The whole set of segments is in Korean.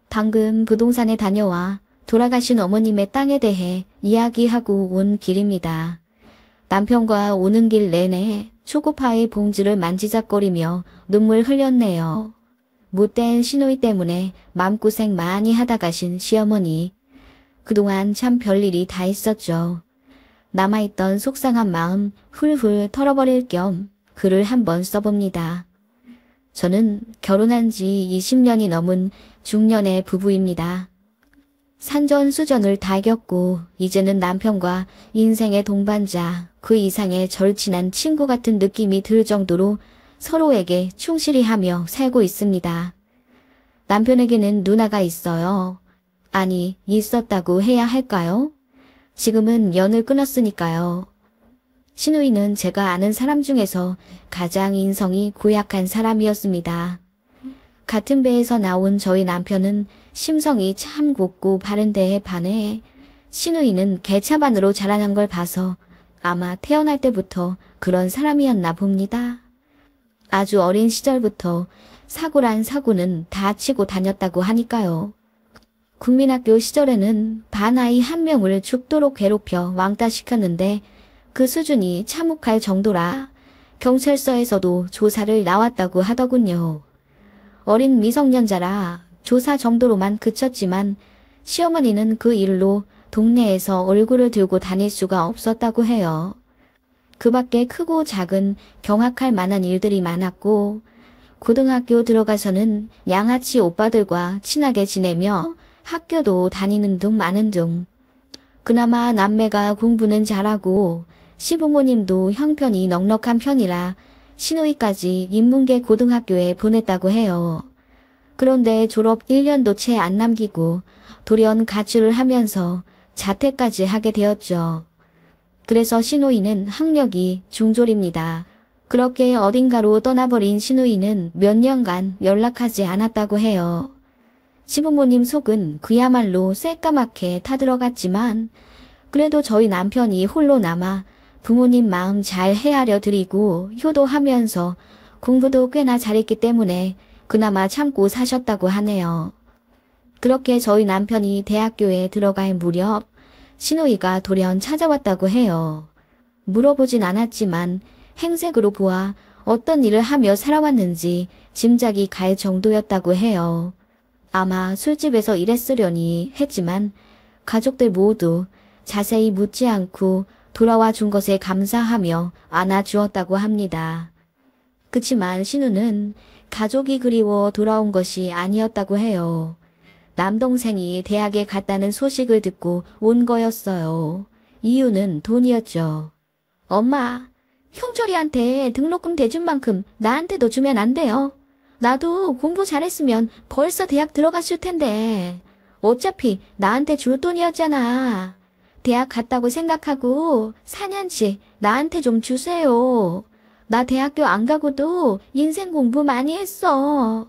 방금 부동산에 다녀와 돌아가신 어머님의 땅에 대해 이야기하고 온 길입니다. 남편과 오는 길 내내 초코파이 봉지를 만지작거리며 눈물 흘렸네요. 못된 시누이 때문에 마음고생 많이 하다 가신 시어머니. 그동안 참 별일이 다 있었죠. 남아있던 속상한 마음 훌훌 털어버릴 겸 글을 한번 써봅니다. 저는 결혼한 지 20년이 넘은 중년의 부부입니다. 산전수전을 다 겪고 이제는 남편과 인생의 동반자, 그 이상의 절친한 친구 같은 느낌이 들 정도로 서로에게 충실히 하며 살고 있습니다. 남편에게는 누나가 있어요. 아니, 있었다고 해야 할까요? 지금은 연을 끊었으니까요. 시누이는 제가 아는 사람 중에서 가장 인성이 고약한 사람이었습니다. 같은 배에서 나온 저희 남편은 심성이 참 곱고 바른 데에 반해 시누이는 개차반으로 자라난 걸 봐서 아마 태어날 때부터 그런 사람이었나 봅니다. 아주 어린 시절부터 사고란 사고는 다 치고 다녔다고 하니까요. 국민학교 시절에는 반아이 한 명을 죽도록 괴롭혀 왕따시켰는데 그 수준이 참혹할 정도라 경찰서에서도 조사를 나왔다고 하더군요. 어린 미성년자라 조사 정도로만 그쳤지만 시어머니는 그 일로 동네에서 얼굴을 들고 다닐 수가 없었다고 해요. 그 밖에 크고 작은 경악할 만한 일들이 많았고 고등학교 들어가서는 양아치 오빠들과 친하게 지내며 학교도 다니는 둥 마는 둥. 그나마 남매가 공부는 잘하고 시부모님도 형편이 넉넉한 편이라 시누이까지 인문계 고등학교에 보냈다고 해요. 그런데 졸업 1년도 채 안 남기고 돌연 가출을 하면서 자퇴까지 하게 되었죠. 그래서 시누이는 학력이 중졸입니다. 그렇게 어딘가로 떠나버린 시누이는 몇 년간 연락하지 않았다고 해요. 시부모님 속은 그야말로 새까맣게 타들어갔지만 그래도 저희 남편이 홀로 남아 부모님 마음 잘 헤아려 드리고 효도하면서 공부도 꽤나 잘했기 때문에 그나마 참고 사셨다고 하네요. 그렇게 저희 남편이 대학교에 들어갈 무렵 시누이가 돌연 찾아왔다고 해요. 물어보진 않았지만 행색으로 보아 어떤 일을 하며 살아왔는지 짐작이 갈 정도였다고 해요. 아마 술집에서 일했으려니 했지만 가족들 모두 자세히 묻지 않고 돌아와 준 것에 감사하며 안아주었다고 합니다. 그치만 신우는 가족이 그리워 돌아온 것이 아니었다고 해요. 남동생이 대학에 갔다는 소식을 듣고 온 거였어요. 이유는 돈이었죠. 엄마, 형철이한테 등록금 대준 만큼 나한테도 주면 안 돼요? 나도 공부 잘했으면 벌써 대학 들어갔을 텐데. 어차피 나한테 줄 돈이었잖아. 대학 갔다고 생각하고 4년치 나한테 좀 주세요. 나 대학교 안 가고도 인생 공부 많이 했어.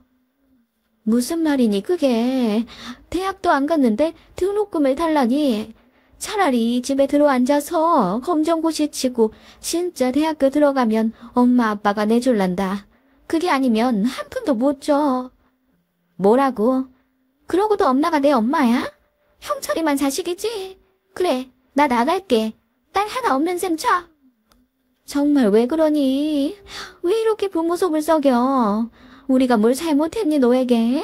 무슨 말이니 그게. 대학도 안 갔는데 등록금을 달라니. 차라리 집에 들어앉아서 검정고시 치고 진짜 대학교 들어가면 엄마 아빠가 내줄란다. 그게 아니면 한 푼도 못 줘. 뭐라고? 그러고도 엄마가 내 엄마야? 형철이만 자식이지? 그래, 나 나갈게. 딸 하나 없는 셈 쳐. 정말 왜 그러니? 왜 이렇게 부모 속을 썩여? 우리가 뭘 잘못했니 너에게?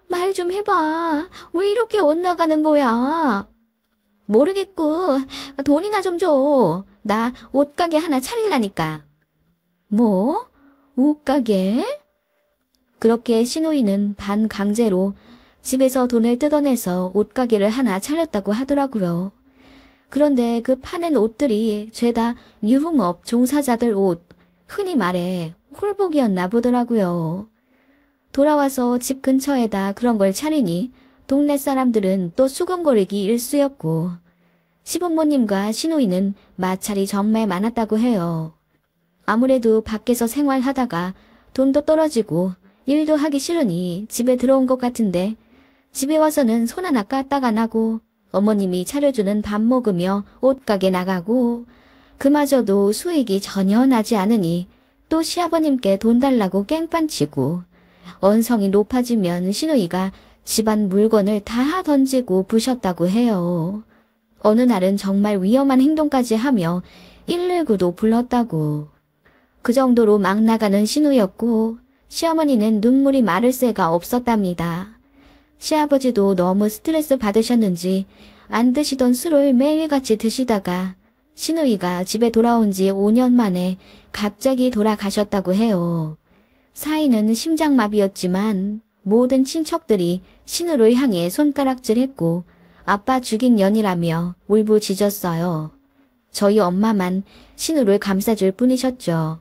말 좀 해봐. 왜 이렇게 엇나가는 거야? 모르겠고 돈이나 좀 줘. 나 옷가게 하나 차리려니까. 뭐? 옷가게? 그렇게 시누이는 반강제로 집에서 돈을 뜯어내서 옷가게를 하나 차렸다고 하더라고요. 그런데 그 파는 옷들이 죄다 유흥업 종사자들 옷, 흔히 말해 홀복이었나 보더라고요. 돌아와서 집 근처에다 그런 걸 차리니 동네 사람들은 또 수근거리기 일쑤였고 시부모님과 시누이는 마찰이 정말 많았다고 해요. 아무래도 밖에서 생활하다가 돈도 떨어지고 일도 하기 싫으니 집에 들어온 것 같은데 집에 와서는 손 하나 까딱 안 하고 어머님이 차려주는 밥 먹으며 옷가게 나가고 그마저도 수익이 전혀 나지 않으니 또 시아버님께 돈 달라고 깽판치고 언성이 높아지면 시누이가 집안 물건을 다 던지고 부셨다고 해요. 어느 날은 정말 위험한 행동까지 하며 119도 불렀다고. 그 정도로 막 나가는 시누였고 시어머니는 눈물이 마를 새가 없었답니다. 시아버지도 너무 스트레스 받으셨는지 안 드시던 술을 매일같이 드시다가 시누이가 집에 돌아온 지 5년 만에 갑자기 돌아가셨다고 해요. 사이는 심장마비였지만 모든 친척들이 신우를 향해 손가락질했고 아빠 죽인 년이라며 울부짖었어요. 저희 엄마만 신우를 감싸줄 뿐이셨죠.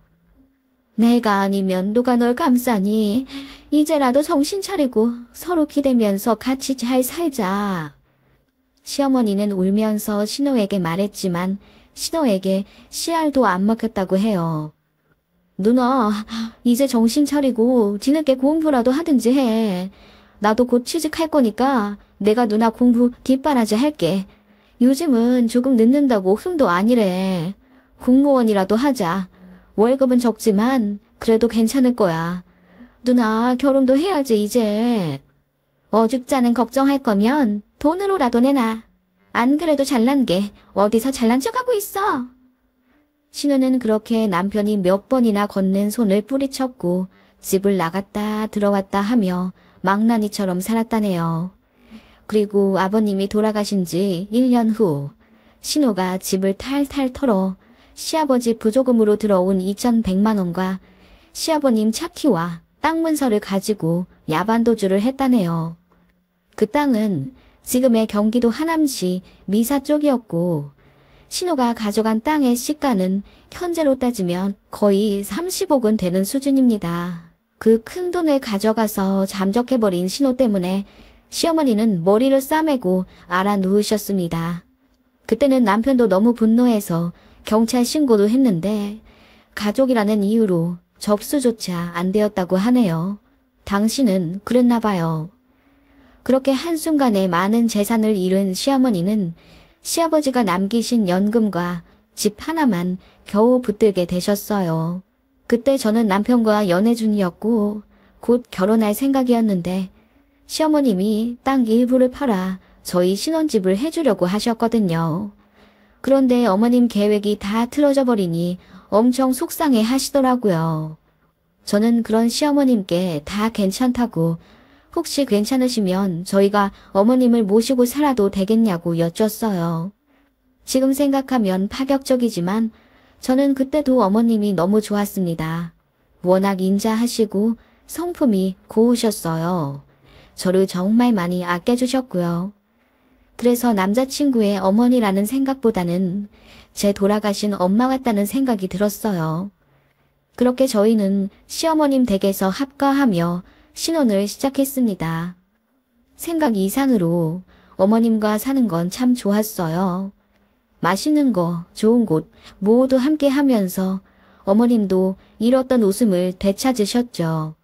내가 아니면 누가 널 감싸니? 이제라도 정신 차리고 서로 기대면서 같이 잘 살자. 시어머니는 울면서 신우에게 말했지만 신우에게 씨알도 안 먹혔다고 해요. 누나, 이제 정신 차리고 뒤늦게 공부라도 하든지 해. 나도 곧 취직할 거니까 내가 누나 공부 뒷바라지 할게. 요즘은 조금 늦는다고 흠도 아니래. 공무원이라도 하자. 월급은 적지만 그래도 괜찮을 거야. 누나 결혼도 해야지 이제. 어죽자는 걱정할 거면 돈으로라도 내놔. 안 그래도 잘난 게 어디서 잘난 척하고 있어. 신우는 그렇게 남편이 몇 번이나 걷는 손을 뿌리쳤고 집을 나갔다 들어왔다 하며 망나니처럼 살았다네요. 그리고 아버님이 돌아가신 지 1년 후 신우가 집을 탈탈 털어 시아버지 부조금으로 들어온 2,100만 원과 시아버님 차키와 땅 문서를 가지고 야반도주를 했다네요. 그 땅은 지금의 경기도 하남시 미사 쪽이었고 신우가 가져간 땅의 시가는 현재로 따지면 거의 30억은 되는 수준입니다. 그 큰 돈을 가져가서 잠적해버린 신우 때문에 시어머니는 머리를 싸매고 알아 누우셨습니다. 그때는 남편도 너무 분노해서 경찰 신고도 했는데 가족이라는 이유로 접수조차 안 되었다고 하네요. 당신은 그랬나 봐요. 그렇게 한순간에 많은 재산을 잃은 시어머니는 시아버지가 남기신 연금과 집 하나만 겨우 붙들게 되셨어요. 그때 저는 남편과 연애 중이었고 곧 결혼할 생각이었는데 시어머님이 땅 일부를 팔아 저희 신혼집을 해주려고 하셨거든요. 그런데 어머님 계획이 다 틀어져 버리니 엄청 속상해 하시더라고요. 저는 그런 시어머님께 다 괜찮다고 혹시 괜찮으시면 저희가 어머님을 모시고 살아도 되겠냐고 여쭸어요. 지금 생각하면 파격적이지만 저는 그때도 어머님이 너무 좋았습니다. 워낙 인자하시고 성품이 고우셨어요. 저를 정말 많이 아껴주셨고요. 그래서 남자친구의 어머니라는 생각보다는 제 돌아가신 엄마 같다는 생각이 들었어요. 그렇게 저희는 시어머님 댁에서 합가하며 신혼을 시작했습니다. 생각 이상으로 어머님과 사는 건 참 좋았어요. 맛있는 거, 좋은 곳 모두 함께 하면서 어머님도 잃었던 웃음을 되찾으셨죠.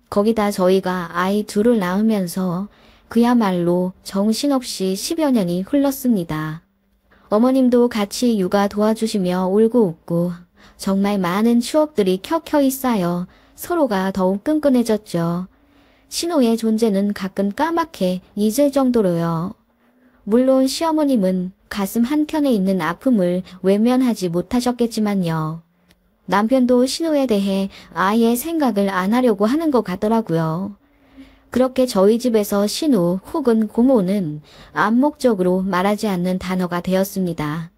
거기다 저희가 아이 둘을 낳으면서 그야말로 정신없이 10여 년이 흘렀습니다. 어머님도 같이 육아 도와주시며 울고 웃고 정말 많은 추억들이 켜켜이 쌓여 서로가 더욱 끈끈해졌죠. 신우의 존재는 가끔 까맣게 잊을 정도로요. 물론 시어머님은 가슴 한켠에 있는 아픔을 외면하지 못하셨겠지만요. 남편도 신우에 대해 아예 생각을 안 하려고 하는 것 같더라고요. 그렇게 저희 집에서 신우 혹은 고모는 암묵적으로 말하지 않는 단어가 되었습니다.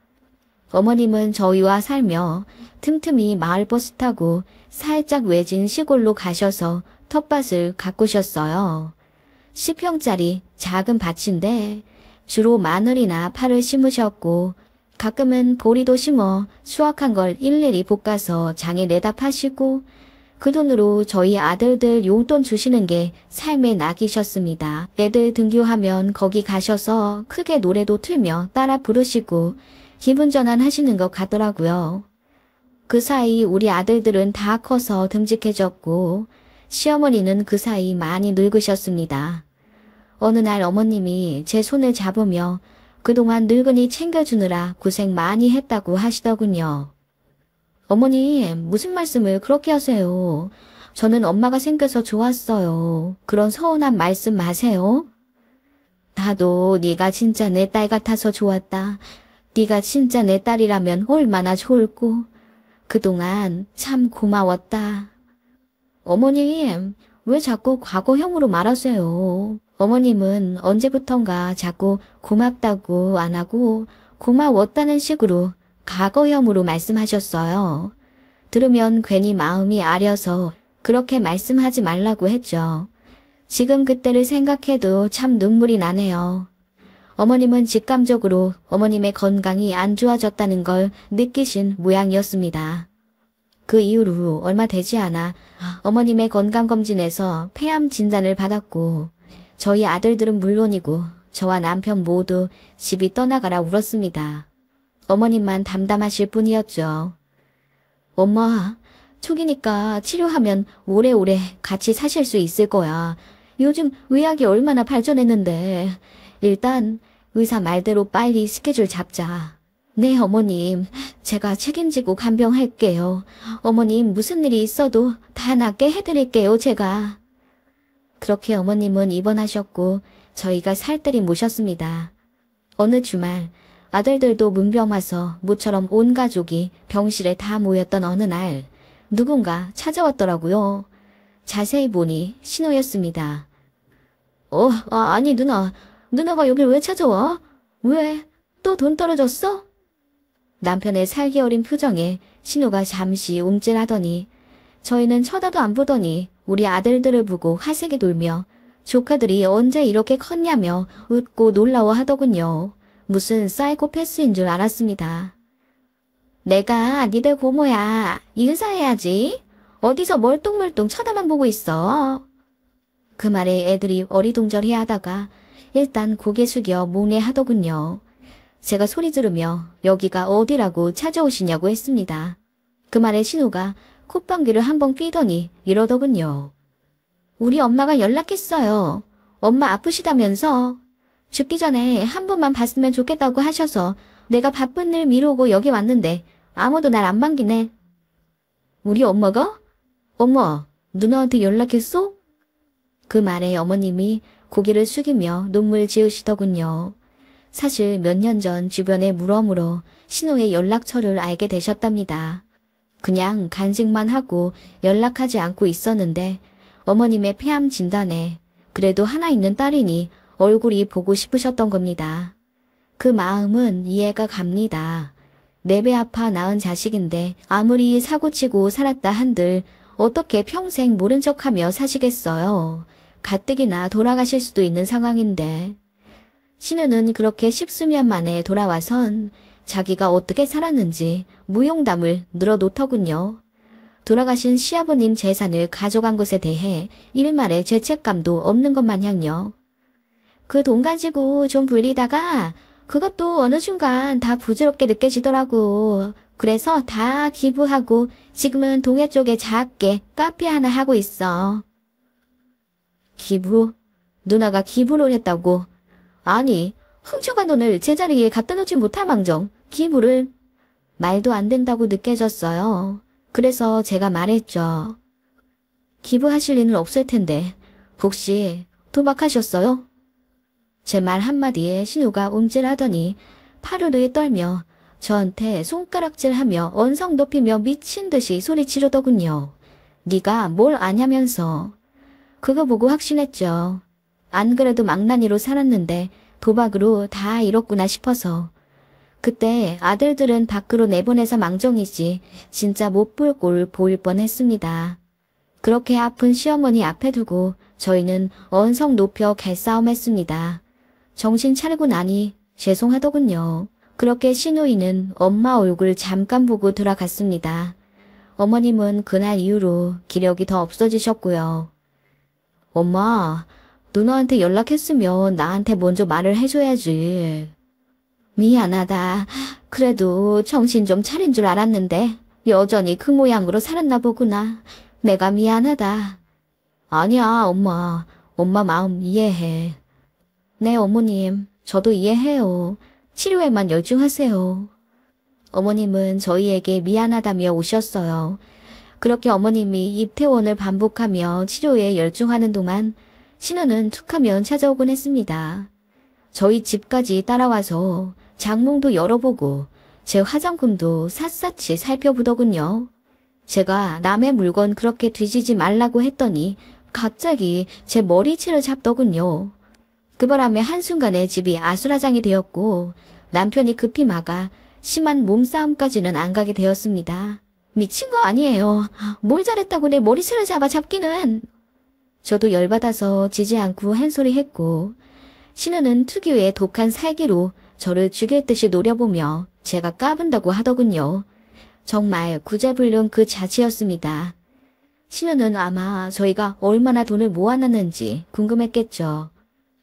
어머님은 저희와 살며 틈틈이 마을버스 타고 살짝 외진 시골로 가셔서 텃밭을 가꾸셨어요. 10평짜리 작은 밭인데 주로 마늘이나 파를 심으셨고 가끔은 보리도 심어 수확한 걸 일일이 볶아서 장에 내다 파시고 그 돈으로 저희 아들들 용돈 주시는 게 삶의 낙이셨습니다. 애들 등교하면 거기 가셔서 크게 노래도 틀며 따라 부르시고 기분 전환 하시는 것 같더라고요. 그 사이 우리 아들들은 다 커서 듬직해졌고 시어머니는 그 사이 많이 늙으셨습니다. 어느 날 어머님이 제 손을 잡으며 그동안 늙은이 챙겨주느라 고생 많이 했다고 하시더군요. 어머님, 무슨 말씀을 그렇게 하세요? 저는 엄마가 생겨서 좋았어요. 그런 서운한 말씀 마세요. 나도 네가 진짜 내 딸 같아서 좋았다. 네가 진짜 내 딸이라면 얼마나 좋을꼬. 그동안 참 고마웠다. 어머님, 왜 자꾸 과거형으로 말하세요? 어머님은 언제부턴가 자꾸 고맙다고 안 하고 고마웠다는 식으로 과거형으로 말씀하셨어요. 들으면 괜히 마음이 아려서 그렇게 말씀하지 말라고 했죠. 지금 그때를 생각해도 참 눈물이 나네요. 어머님은 직감적으로 어머님의 건강이 안 좋아졌다는 걸 느끼신 모양이었습니다. 그 이후로 얼마 되지 않아 어머님의 건강검진에서 폐암 진단을 받았고 저희 아들들은 물론이고 저와 남편 모두 집이 떠나가라 울었습니다. 어머님만 담담하실 뿐이었죠. 엄마, 초기니까 치료하면 오래오래 같이 사실 수 있을 거야. 요즘 의학이 얼마나 발전했는데. 일단 의사 말대로 빨리 스케줄 잡자. 네, 어머님. 제가 책임지고 간병할게요. 어머님 무슨 일이 있어도 다 낫게 해드릴게요, 제가. 그렇게 어머님은 입원하셨고 저희가 살뜰히 모셨습니다. 어느 주말 아들들도 문병 와서 모처럼 온 가족이 병실에 다 모였던 어느 날 누군가 찾아왔더라고요. 자세히 보니 신호였습니다. 아니 누나가 여길 왜 찾아와? 왜? 또 돈 떨어졌어? 남편의 살기 어린 표정에 신호가 잠시 움찔하더니 저희는 쳐다도 안 보더니 우리 아들들을 보고 화색이 돌며 조카들이 언제 이렇게 컸냐며 웃고 놀라워하더군요. 무슨 사이코패스인 줄 알았습니다. 내가 니들 고모야. 인사해야지. 어디서 멀뚱멀뚱 쳐다만 보고 있어. 그 말에 애들이 어리둥절해 하다가 일단 고개 숙여 몽해하더군요. 제가 소리 지르며 여기가 어디라고 찾아오시냐고 했습니다. 그 말에 신우가 콧방귀를 한번 뀌더니 이러더군요. 우리 엄마가 연락했어요. 엄마 아프시다면서. 죽기 전에 한 번만 봤으면 좋겠다고 하셔서 내가 바쁜 일 미루고 여기 왔는데 아무도 날 안 반기네. 우리 엄마가? 엄마, 누나한테 연락했어? 그 말에 어머님이 고개를 숙이며 눈물 지으시더군요. 사실 몇 년 전 주변에 물어물어 신우의 연락처를 알게 되셨답니다. 그냥 간직만 하고 연락하지 않고 있었는데 어머님의 폐암 진단에 그래도 하나 있는 딸이니 얼굴이 보고 싶으셨던 겁니다. 그 마음은 이해가 갑니다. 내 배 아파 낳은 자식인데 아무리 사고치고 살았다 한들 어떻게 평생 모른 척하며 사시겠어요. 가뜩이나 돌아가실 수도 있는 상황인데. 신우는 그렇게 십수년 만에 돌아와선 자기가 어떻게 살았는지 무용담을 늘어놓더군요. 돌아가신 시아버님 재산을 가져간 것에 대해 일말의 죄책감도 없는 것 마냥요. 그 돈 가지고 좀 불리다가 그것도 어느 순간 다 부질없게 느껴지더라고. 그래서 다 기부하고 지금은 동해 쪽에 작게 카페 하나 하고 있어. 기부? 누나가 기부를 했다고? 아니, 훔쳐간 돈을 제자리에 갖다 놓지 못할 망정 기부를. 말도 안 된다고 느껴졌어요. 그래서 제가 말했죠. 기부하실 일은 없을 텐데 혹시 도박하셨어요? 제 말 한마디에 신우가 움찔하더니 파르르 떨며 저한테 손가락질하며 언성 높이며 미친 듯이 소리치르더군요. 네가 뭘 아냐면서. 그거 보고 확신했죠. 안 그래도 망나니로 살았는데 도박으로 다 잃었구나 싶어서. 그때 아들들은 밖으로 내보내서 망정이지 진짜 못 볼 꼴 보일 뻔했습니다. 그렇게 아픈 시어머니 앞에 두고 저희는 언성 높여 개싸움했습니다. 정신 차리고 나니 죄송하더군요. 그렇게 신우이는 엄마 얼굴 잠깐 보고 돌아갔습니다. 어머님은 그날 이후로 기력이 더 없어지셨고요. 엄마, 누나한테 연락했으면 나한테 먼저 말을 해줘야지. 미안하다. 그래도 정신 좀 차린 줄 알았는데 여전히 그 모양으로 살았나 보구나. 내가 미안하다. 아니야, 엄마. 엄마 마음 이해해. 네, 어머님. 저도 이해해요. 치료에만 열중하세요. 어머님은 저희에게 미안하다며 오셨어요. 그렇게 어머님이 입퇴원을 반복하며 치료에 열중하는 동안 신우는 툭하면 찾아오곤 했습니다. 저희 집까지 따라와서 장롱도 열어보고 제 화장품도 샅샅이 살펴보더군요. 제가 남의 물건 그렇게 뒤지지 말라고 했더니 갑자기 제 머리채를 잡더군요. 그 바람에 한순간에 집이 아수라장이 되었고 남편이 급히 막아 심한 몸싸움까지는 안 가게 되었습니다. 미친 거 아니에요. 뭘 잘했다고 내 머리채를 잡기는. 저도 열받아서 지지 않고 한 소리 했고 신우는 특유의 독한 살기로 저를 죽일 듯이 노려보며 제가 까분다고 하더군요. 정말 구제불능 그 자체였습니다. 신우는 아마 저희가 얼마나 돈을 모아놨는지 궁금했겠죠.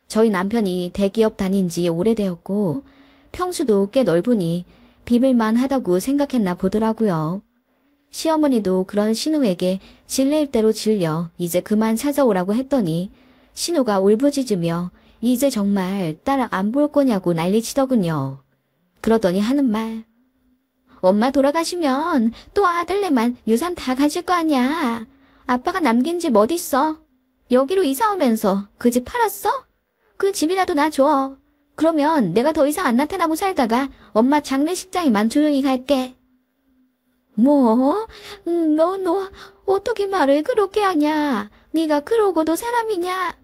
저희 남편이 대기업 다닌 지 오래되었고 평수도 꽤 넓으니 비빌만 하다고 생각했나 보더라고요. 시어머니도 그런 신우에게 질릴 대로 질려 이제 그만 찾아오라고 했더니 신우가 울부짖으며 이제 정말 딸 안 볼 거냐고 난리치더군요. 그러더니 하는 말. 엄마 돌아가시면 또 아들네만 유산 다 가질 거 아니야. 아빠가 남긴 집 어딨어? 여기로 이사 오면서 그 집 팔았어? 그 집이라도 나 줘. 그러면 내가 더 이상 안 나타나고 살다가 엄마 장례식장에만 조용히 갈게. 뭐? 너 어떻게 말을 그렇게 하냐? 네가 그러고도 사람이냐?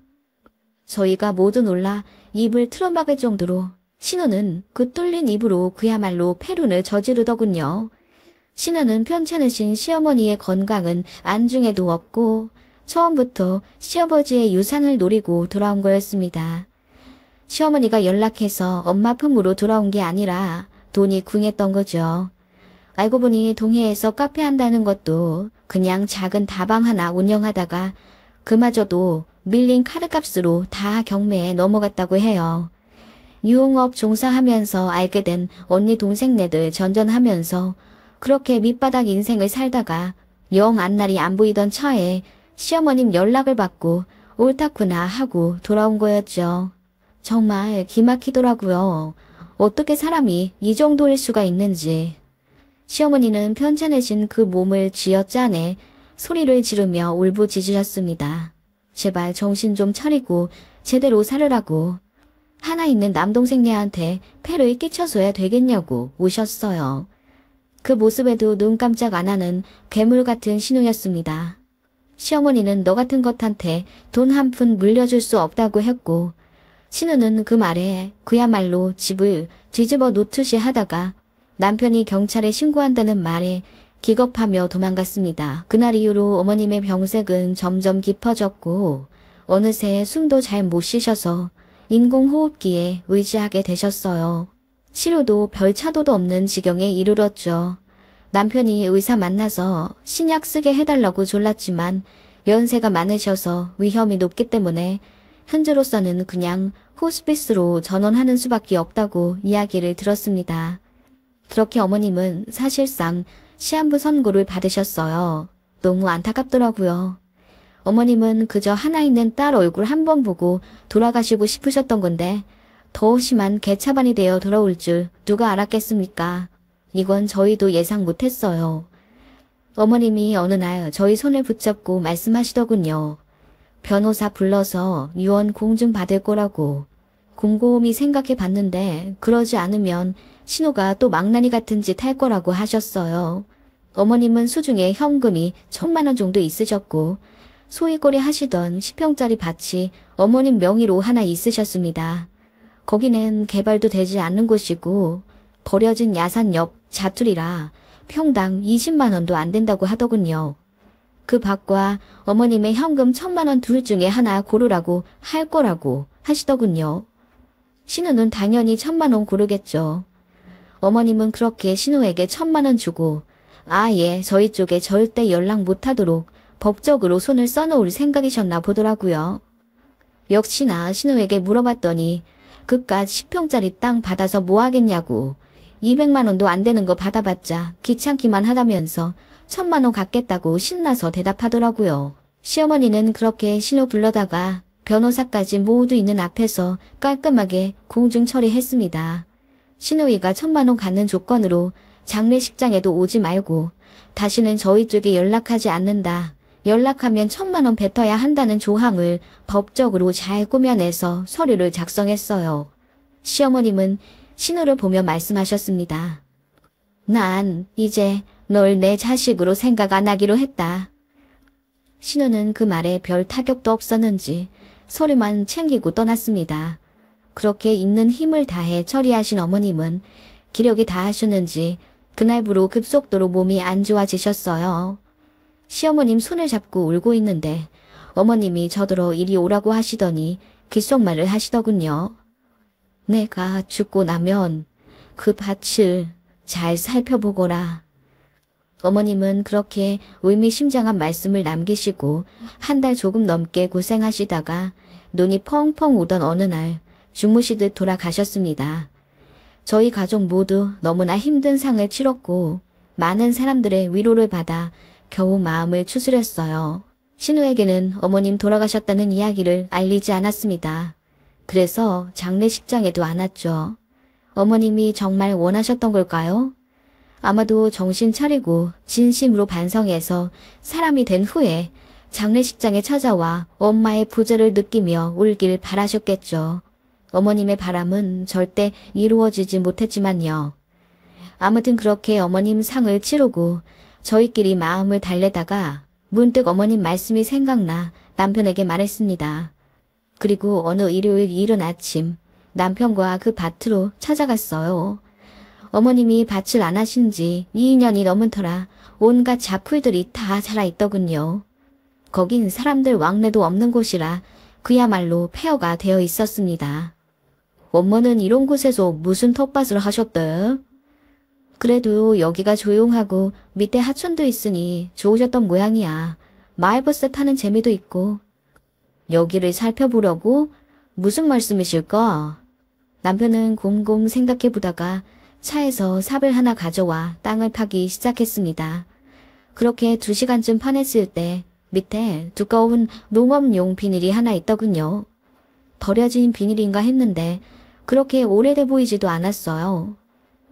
저희가 모두 놀라 입을 틀어막을 정도로 신우는 그 뚫린 입으로 그야말로 패륜을 저지르더군요. 신우는 편찮으신 시어머니의 건강은 안중에도 없고 처음부터 시아버지의 유산을 노리고 돌아온 거였습니다. 시어머니가 연락해서 엄마 품으로 돌아온 게 아니라 돈이 궁했던 거죠. 알고 보니 동해에서 카페 한다는 것도 그냥 작은 다방 하나 운영하다가 그마저도 밀린 카드값으로 다 경매에 넘어갔다고 해요. 유흥업 종사하면서 알게 된 언니 동생네들 전전하면서 그렇게 밑바닥 인생을 살다가 영 앞날이 안 보이던 차에 시어머님 연락을 받고 옳다구나 하고 돌아온 거였죠. 정말 기막히더라고요. 어떻게 사람이 이 정도일 수가 있는지. 시어머니는 편찮으신 그 몸을 쥐어짜내 소리를 지르며 울부짖으셨습니다. 제발 정신 좀 차리고 제대로 살으라고. 하나 있는 남동생네한테 패를 끼쳐줘야 되겠냐고 우셨어요. 그 모습에도 눈 깜짝 안 하는 괴물 같은 신우였습니다. 시어머니는 너 같은 것한테 돈 한 푼 물려줄 수 없다고 했고 신우는 그 말에 그야말로 집을 뒤집어 놓듯이 하다가 남편이 경찰에 신고한다는 말에 기겁하며 도망갔습니다. 그날 이후로 어머님의 병색은 점점 깊어졌고 어느새 숨도 잘 못 쉬셔서 인공호흡기에 의지하게 되셨어요. 치료도 별 차도도 없는 지경에 이르렀죠. 남편이 의사 만나서 신약 쓰게 해달라고 졸랐지만 연세가 많으셔서 위험이 높기 때문에 현재로서는 그냥 호스피스로 전원하는 수밖에 없다고 이야기를 들었습니다. 그렇게 어머님은 사실상 시한부 선고를 받으셨어요. 너무 안타깝더라고요. 어머님은 그저 하나 있는 딸 얼굴 한 번 보고 돌아가시고 싶으셨던 건데 더 심한 개차반이 되어 돌아올 줄 누가 알았겠습니까? 이건 저희도 예상 못했어요. 어머님이 어느 날 저희 손을 붙잡고 말씀하시더군요. 변호사 불러서 유언 공증 받을 거라고. 곰곰이 생각해 봤는데 그러지 않으면 신우가 또 망나니 같은 짓 할 거라고 하셨어요. 어머님은 수중에 현금이 1,000만 원 정도 있으셨고 소일거리 하시던 10평짜리 밭이 어머님 명의로 하나 있으셨습니다. 거기는 개발도 되지 않는 곳이고 버려진 야산 옆 자투리라 평당 20만 원도 안 된다고 하더군요. 그 밭과 어머님의 현금 1,000만 원 둘 중에 하나 고르라고 할 거라고 하시더군요. 신우는 당연히 1,000만 원 고르겠죠. 어머님은 그렇게 신우에게 1,000만 원 주고 아예 저희 쪽에 절대 연락 못하도록 법적으로 손을 써놓을 생각이셨나 보더라고요. 역시나 신우에게 물어봤더니 그깟 10평짜리 땅 받아서 뭐 하겠냐고 200만 원도 안 되는 거 받아봤자 귀찮기만 하다면서 1,000만 원 갖겠다고 신나서 대답하더라고요. 시어머니는 그렇게 신우 불러다가 변호사까지 모두 있는 앞에서 깔끔하게 공증 처리했습니다. 신우이가 1,000만 원 갖는 조건으로 장례식장에도 오지 말고 다시는 저희 쪽에 연락하지 않는다. 연락하면 1,000만 원 뱉어야 한다는 조항을 법적으로 잘 꾸며내서 서류를 작성했어요. 시어머님은 신우를 보며 말씀하셨습니다. 난 이제 널 내 자식으로 생각 안 하기로 했다. 신우는 그 말에 별 타격도 없었는지 서류만 챙기고 떠났습니다. 그렇게 있는 힘을 다해 처리하신 어머님은 기력이 다하셨는지 그날부로 급속도로 몸이 안 좋아지셨어요. 시어머님 손을 잡고 울고 있는데 어머님이 저더러 이리 오라고 하시더니 귓속말을 하시더군요. 내가 죽고 나면 그 밭을 잘 살펴보거라. 어머님은 그렇게 의미심장한 말씀을 남기시고 한 달 조금 넘게 고생하시다가 눈이 펑펑 오던 어느 날 주무시듯 돌아가셨습니다. 저희 가족 모두 너무나 힘든 상을 치렀고 많은 사람들의 위로를 받아 겨우 마음을 추스렸어요. 신우에게는 어머님 돌아가셨다는 이야기를 알리지 않았습니다. 그래서 장례식장에도 안 왔죠. 어머님이 정말 원하셨던 걸까요? 아마도 정신 차리고 진심으로 반성해서 사람이 된 후에 장례식장에 찾아와 엄마의 부재를 느끼며 울길 바라셨겠죠. 어머님의 바람은 절대 이루어지지 못했지만요. 아무튼 그렇게 어머님 상을 치르고 저희끼리 마음을 달래다가 문득 어머님 말씀이 생각나 남편에게 말했습니다. 그리고 어느 일요일 이른 아침 남편과 그 밭으로 찾아갔어요. 어머님이 밭을 안 하신 지 2년이 넘은 터라 온갖 잡풀들이 다 자라있더군요. 거긴 사람들 왕래도 없는 곳이라 그야말로 폐허가 되어 있었습니다. 엄마는 이런 곳에서 무슨 텃밭을 하셨대? 그래도 여기가 조용하고 밑에 하천도 있으니 좋으셨던 모양이야. 마을버스 타는 재미도 있고. 여기를 살펴보려고? 무슨 말씀이실까? 남편은 곰곰 생각해보다가 차에서 삽을 하나 가져와 땅을 파기 시작했습니다. 그렇게 2시간쯤 파냈을 때 밑에 두꺼운 농업용 비닐이 하나 있더군요. 버려진 비닐인가 했는데 그렇게 오래돼 보이지도 않았어요.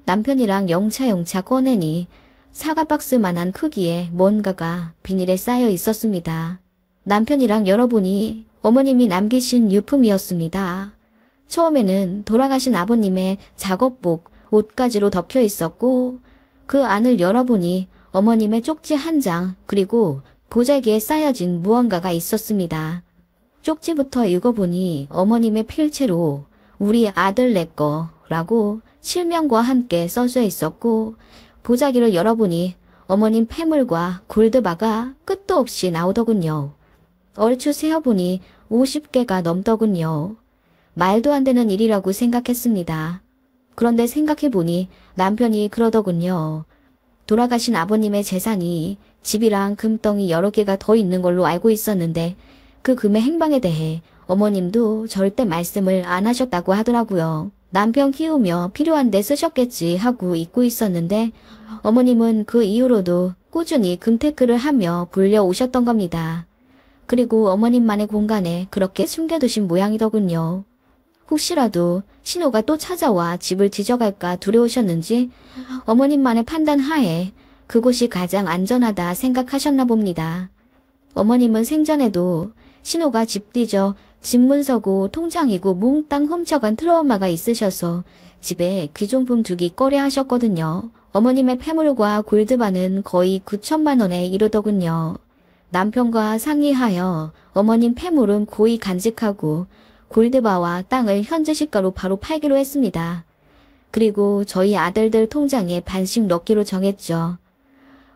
남편이랑 영차영차 꺼내니 사과박스만한 크기의 뭔가가 비닐에 쌓여 있었습니다. 남편이랑 열어보니 어머님이 남기신 유품이었습니다. 처음에는 돌아가신 아버님의 작업복, 옷가지로 덮여 있었고 그 안을 열어보니 어머님의 쪽지 한 장 그리고 보자기에 쌓여진 무언가가 있었습니다. 쪽지부터 읽어보니 어머님의 필체로 우리 아들 내 거라고 실명과 함께 써져 있었고 보자기를 열어보니 어머님 폐물과 골드바가 끝도 없이 나오더군요. 얼추 세어보니 50개가 넘더군요. 말도 안 되는 일이라고 생각했습니다. 그런데 생각해보니 남편이 그러더군요. 돌아가신 아버님의 재산이 집이랑 금덩이 여러 개가 더 있는 걸로 알고 있었는데 그 금의 행방에 대해 어머님도 절대 말씀을 안 하셨다고 하더라고요. 남편 키우며 필요한 데 쓰셨겠지 하고 잊고 있었는데 어머님은 그 이후로도 꾸준히 금테크를 하며 불려오셨던 겁니다. 그리고 어머님만의 공간에 그렇게 숨겨두신 모양이더군요. 혹시라도 신호가 또 찾아와 집을 지져갈까 두려우셨는지 어머님만의 판단 하에 그곳이 가장 안전하다 생각하셨나 봅니다. 어머님은 생전에도 신호가 집 뒤져 집 문서고 통장이고 몽땅 훔쳐간 트라우마가 있으셔서 집에 귀중품 두기 꺼려하셨거든요. 어머님의 폐물과 골드바는 거의 9천만 원에 이르더군요. 남편과 상의하여 어머님 폐물은 고이 간직하고 골드바와 땅을 현재 시가로 바로 팔기로 했습니다. 그리고 저희 아들들 통장에 반씩 넣기로 정했죠.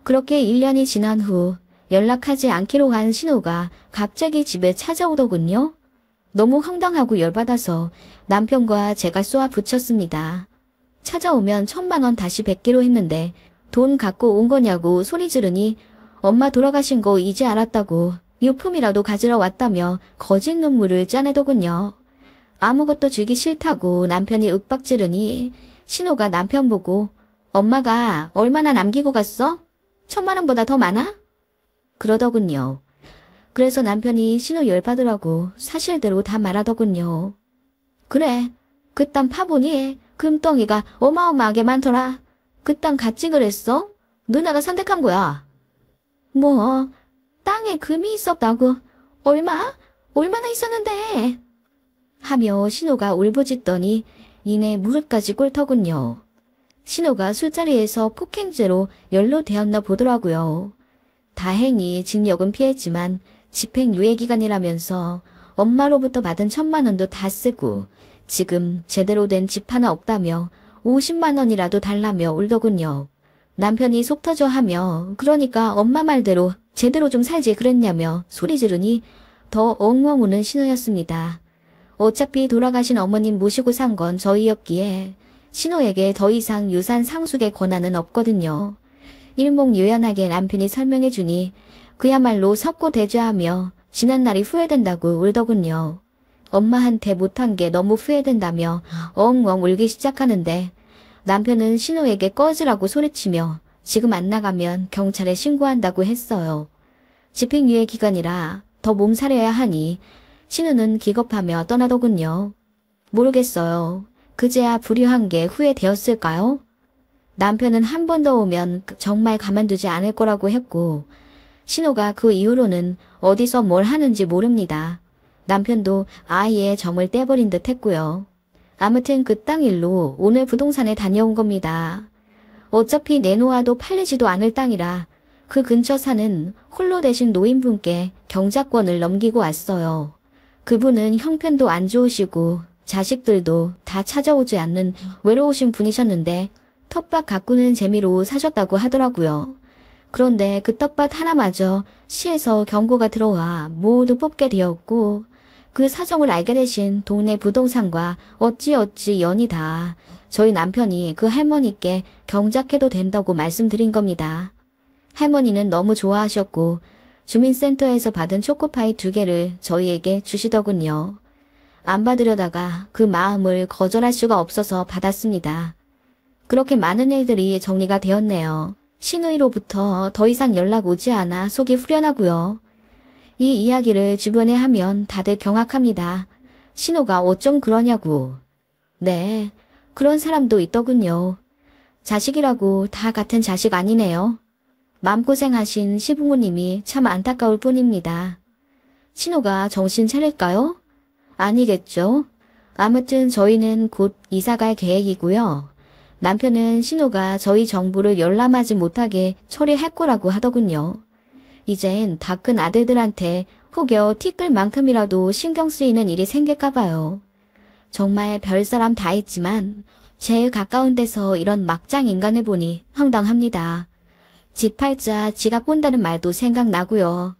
그렇게 1년이 지난 후 연락하지 않기로 한 신호가 갑자기 집에 찾아오더군요. 너무 황당하고 열받아서 남편과 제가 쏘아 붙였습니다. 찾아오면 1,000만 원 다시 뱉기로 했는데 돈 갖고 온 거냐고 소리 지르니 엄마 돌아가신 거 이제 알았다고 유품이라도 가지러 왔다며 거짓 눈물을 짜내더군요. 아무것도 주기 싫다고 남편이 윽박 지르니 신호가 남편 보고 엄마가 얼마나 남기고 갔어? 1,000만 원보다 더 많아? 그러더군요. 그래서 남편이 신호 열받으라고 사실대로 다 말하더군요. 그래, 그딴 파보니 금덩이가 어마어마하게 많더라. 그 땅 같이 그랬어? 누나가 선택한 거야. 뭐, 땅에 금이 있었다고. 얼마나 있었는데? 하며 신호가 울부짖더니 이내 무릎까지 꿇더군요. 신호가 술자리에서 폭행죄로 연루되었나 보더라고요. 다행히 징역은 피했지만 집행유예 기간이라면서 엄마로부터 받은 1,000만 원도 다 쓰고 지금 제대로 된 집 하나 없다며 50만 원이라도 달라며 울더군요. 남편이 속 터져 하며 그러니까 엄마 말대로 제대로 좀 살지 그랬냐며 소리 지르니 더 엉엉 우는 신호였습니다. 어차피 돌아가신 어머님 모시고 산 건 저희였기에 신호에게 더 이상 유산 상속의 권한은 없거든요. 일목요연하게 남편이 설명해주니 그야말로 석고대죄하며 지난날이 후회된다고 울더군요. 엄마한테 못한 게 너무 후회된다며 엉엉 울기 시작하는데 남편은 신호에게 꺼지라고 소리치며 지금 안 나가면 경찰에 신고한다고 했어요. 집행유예 기간이라 더 몸살해야 하니 신우는 기겁하며 떠나더군요. 모르겠어요. 그제야 불효한 게 후회되었을까요? 남편은 한 번 더 오면 정말 가만두지 않을 거라고 했고 신우가 그 이후로는 어디서 뭘 하는지 모릅니다. 남편도 아예 정을 떼버린 듯 했고요. 아무튼 그 땅 일로 오늘 부동산에 다녀온 겁니다. 어차피 내놓아도 팔리지도 않을 땅이라 그 근처 사는 홀로 되신 노인분께 경작권을 넘기고 왔어요. 그분은 형편도 안 좋으시고 자식들도 다 찾아오지 않는 외로우신 분이셨는데 텃밭 가꾸는 재미로 사셨다고 하더라고요. 그런데 그 텃밭 하나마저 시에서 경고가 들어와 모두 뽑게 되었고 그 사정을 알게 되신 동네 부동산과 어찌어찌 연이 다 저희 남편이 그 할머니께 경작해도 된다고 말씀드린 겁니다. 할머니는 너무 좋아하셨고 주민센터에서 받은 초코파이 2개를 저희에게 주시더군요. 안 받으려다가 그 마음을 거절할 수가 없어서 받았습니다. 그렇게 많은 일들이 정리가 되었네요. 신우이로부터 더 이상 연락 오지 않아 속이 후련하고요. 이 이야기를 주변에 하면 다들 경악합니다. 신우가 어쩜 그러냐고. 네, 그런 사람도 있더군요. 자식이라고 다 같은 자식 아니네요. 마음고생하신 시부모님이 참 안타까울 뿐입니다. 신우가 정신 차릴까요? 아니겠죠. 아무튼 저희는 곧 이사갈 계획이고요. 남편은 신우가 저희 정부를 열람하지 못하게 처리할 거라고 하더군요. 이젠 다 큰 아들들한테 혹여 티끌 만큼이라도 신경 쓰이는 일이 생길까 봐요. 정말 별사람 다 있지만 제일 가까운 데서 이런 막장 인간을 보니 황당합니다. 집 팔자 지가 본다는 말도 생각나고요.